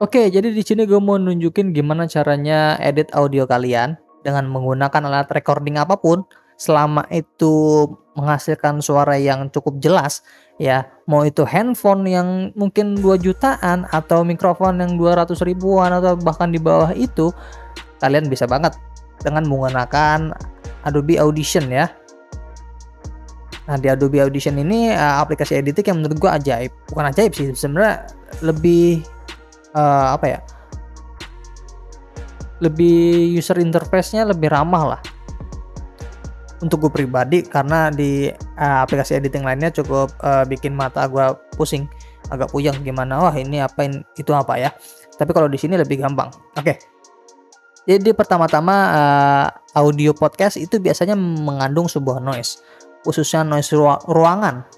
Oke, jadi di sini gue mau nunjukin gimana caranya edit audio kalian dengan menggunakan alat recording apapun, selama itu menghasilkan suara yang cukup jelas ya. Mau itu handphone yang mungkin 2 jutaan atau mikrofon yang 200 ribuan atau bahkan di bawah itu, kalian bisa banget dengan menggunakan Adobe Audition ya. Nah, di Adobe Audition ini aplikasi editing yang menurut gue ajaib. Bukan ajaib sih, sebenarnya lebih lebih user interface-nya lebih ramah lah untuk gue pribadi, karena di aplikasi editing lainnya cukup bikin mata gue pusing, agak puyeng gimana, wah ini apain itu apa ya. Tapi kalau di sini lebih gampang. Oke. Jadi pertama-tama audio podcast itu biasanya mengandung sebuah noise, khususnya noise ruangan.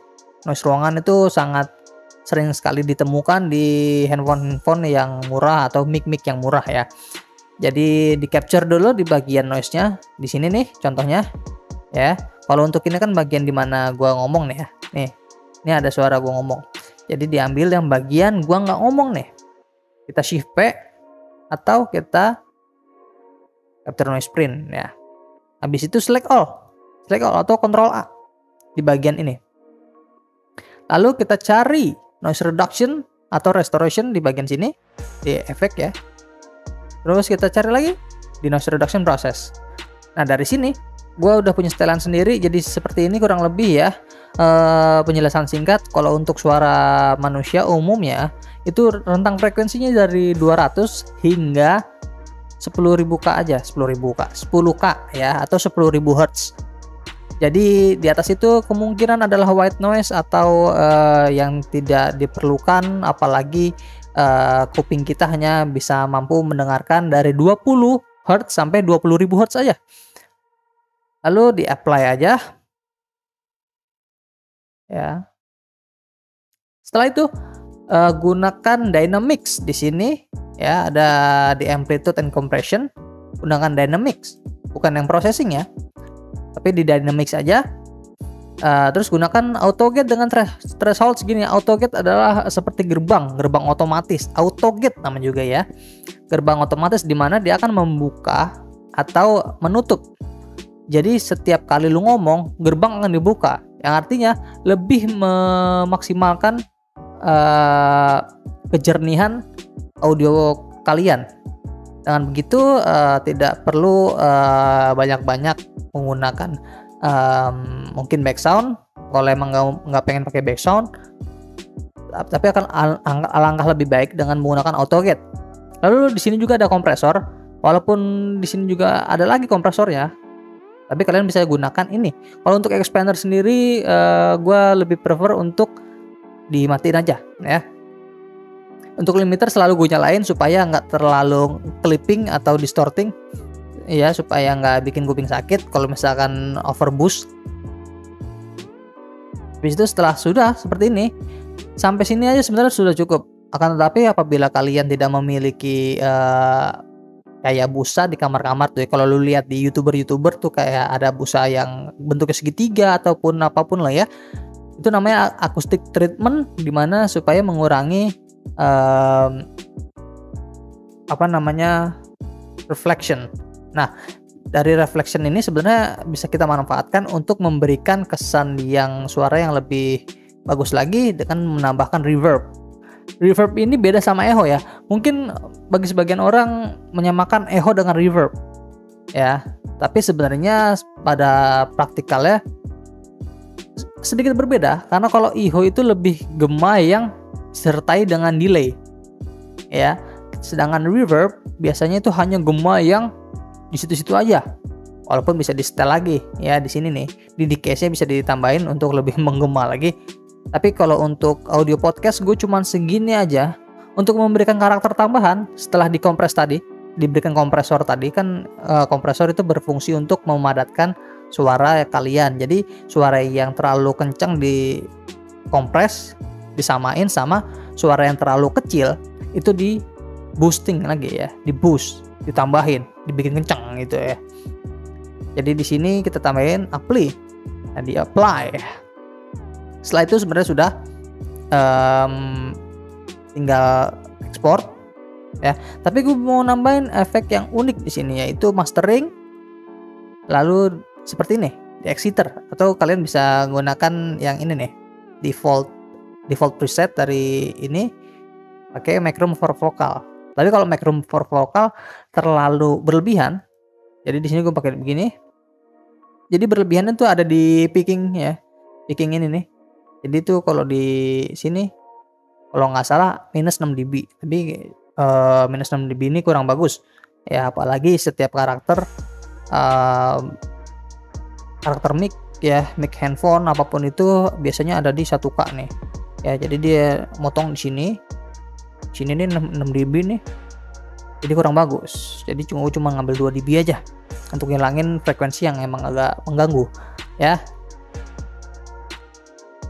Noise ruangan itu sangat sering sekali ditemukan di handphone yang murah atau mic yang murah ya. Jadi di capture dulu di bagian noise-nya di sini nih contohnya ya. Kalau untuk ini kan bagian dimana gua ngomong nih ya. Nih, ini ada suara gua ngomong. Jadi diambil yang bagian gua nggak ngomong nih. Kita shift P atau kita capture noise print ya. Habis itu select all atau control A di bagian ini. Lalu kita cari noise reduction atau restoration di bagian sini di efek ya. Terus kita cari lagi di noise reduction process. Nah, dari sini gue udah punya setelan sendiri, jadi seperti ini kurang lebih ya. Penjelasan singkat, kalau untuk suara manusia umumnya itu rentang frekuensinya dari 200 hingga 10.000 K aja, 10K ya, atau 10.000 Hz. Jadi di atas itu kemungkinan adalah white noise atau yang tidak diperlukan, apalagi kuping kita hanya bisa mampu mendengarkan dari 20 Hz sampai 20.000 Hz aja. Lalu di apply aja ya. Setelah itu gunakan dynamics di sini ya, ada di amplitude and compression, gunakan dynamics, bukan yang processing ya, tapi di dynamics aja. Terus gunakan autogate dengan threshold segini. Autogate adalah seperti gerbang otomatis, autogate nama juga ya, gerbang otomatis di mana dia akan membuka atau menutup. Jadi setiap kali lu ngomong, gerbang akan dibuka, yang artinya lebih memaksimalkan kejernihan audio kalian. Dengan begitu tidak perlu banyak-banyak menggunakan mungkin background. Kalau emang nggak pengen pakai background, tapi akan alangkah lebih baik dengan menggunakan autogate. Lalu di sini juga ada kompresor, walaupun di sini juga ada lagi kompresornya, tapi kalian bisa gunakan ini. Kalau untuk expander sendiri, gue lebih prefer untuk dimatiin aja ya. Untuk limiter selalu gue nyalain supaya nggak terlalu clipping atau distorting ya, supaya nggak bikin kuping sakit kalau misalkan overboost. Habis itu setelah sudah seperti ini, sampai sini aja sebenarnya sudah cukup. Akan tetapi apabila kalian tidak memiliki kayak busa di kamar-kamar tuh ya, kalau lu lihat di youtuber tuh kayak ada busa yang bentuknya segitiga ataupun apapun lah ya, itu namanya acoustic treatment, dimana supaya mengurangi reflection. Nah, dari reflection ini sebenarnya bisa kita manfaatkan untuk memberikan kesan yang suara yang lebih bagus lagi dengan menambahkan reverb. Reverb ini beda sama echo ya. Mungkin bagi sebagian orang menyamakan echo dengan reverb ya, tapi sebenarnya pada praktikalnya sedikit berbeda, karena kalau echo itu lebih gema yang disertai dengan delay ya, sedangkan reverb biasanya itu hanya gema yang di situ-situ aja, walaupun bisa di setel lagi ya. Di sini nih di decay-nya bisa ditambahin untuk lebih menggema lagi. Tapi kalau untuk audio podcast gue cuman segini aja untuk memberikan karakter tambahan. Setelah dikompres tadi, diberikan kompresor tadi kan, kompresor itu berfungsi untuk memadatkan suara kalian. Jadi suara yang terlalu kencang dikompres, disamain sama suara yang terlalu kecil itu di boosting lagi ya, di boost, ditambahin, dibikin kencang gitu ya. Jadi di sini kita tambahin apply. Nah, di apply. Setelah itu sebenarnya sudah tinggal ekspor ya. Tapi gue mau nambahin efek yang unik di sini, yaitu mastering. Lalu seperti ini di Exciter, atau kalian bisa gunakan yang ini nih, default preset dari ini, pakai Mac-Room for Vocal. Tapi kalau Mac-Room for Vocal terlalu berlebihan, jadi di sini gue pakai begini. Jadi berlebihan itu ada di picking ya, picking ini nih. Jadi itu kalau di sini kalau nggak salah minus 6 dB, tapi minus 6 dB ini kurang bagus ya, apalagi setiap karakter mic ya, mic handphone apapun itu biasanya ada di 1K nih ya. Jadi dia motong di sini nih 6 dB nih, jadi kurang bagus. Jadi cuma ngambil 2 dB aja untuk ngilangin frekuensi yang emang agak mengganggu ya.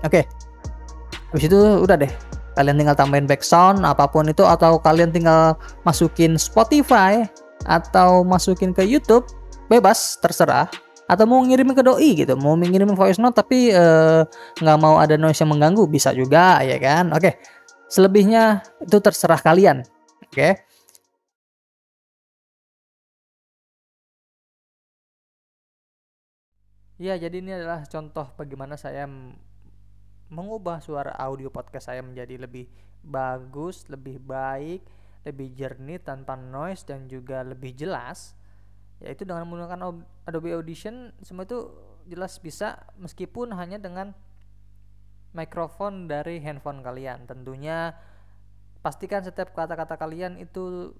Oke, habis itu udah deh, kalian tinggal tambahin background apapun itu, atau kalian tinggal masukin Spotify atau masukin ke YouTube, bebas, terserah. Atau mau ngirimin ke doi gitu, mau ngirimin voice note tapi nggak mau ada noise yang mengganggu, bisa juga ya kan. Oke, selebihnya itu terserah kalian. Oke. Ya, jadi ini adalah contoh bagaimana saya mengubah suara audio podcast saya menjadi lebih bagus, lebih baik, lebih jernih tanpa noise dan juga lebih jelas, yaitu dengan menggunakan Adobe Audition. Semua itu jelas bisa meskipun hanya dengan mikrofon dari handphone kalian. Tentunya pastikan setiap kata-kata kalian itu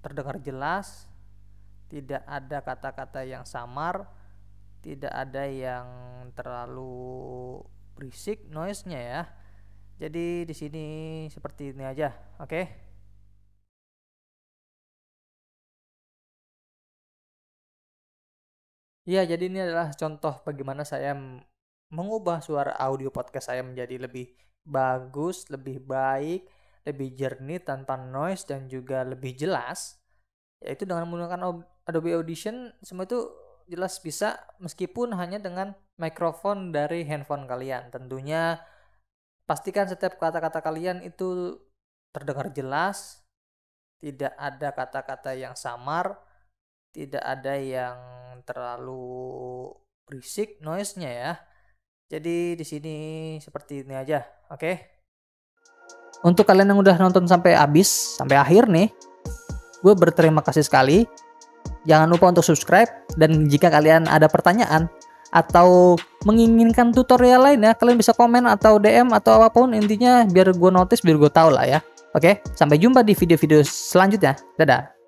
terdengar jelas, tidak ada kata-kata yang samar, tidak ada yang terlalu berisik noise-nya ya. Jadi di sini seperti ini aja, oke? Ya, jadi ini adalah contoh bagaimana saya mengubah suara audio podcast saya menjadi lebih bagus, lebih baik, lebih jernih tanpa noise dan juga lebih jelas, yaitu dengan menggunakan Adobe Audition. Semua itu jelas bisa meskipun hanya dengan mikrofon dari handphone kalian. Tentunya pastikan setiap kata-kata kalian itu terdengar jelas, tidak ada kata-kata yang samar, tidak ada yang terlalu berisik noise-nya ya. Jadi di sini seperti ini aja, oke? Untuk kalian yang udah nonton sampai habis, sampai akhir nih, gue berterima kasih sekali. Jangan lupa untuk subscribe, dan jika kalian ada pertanyaan atau menginginkan tutorial lainnya, kalian bisa komen atau DM atau apapun, intinya biar gue notice, biar gue tahu lah ya. Oke, sampai jumpa di video-video selanjutnya. Dadah.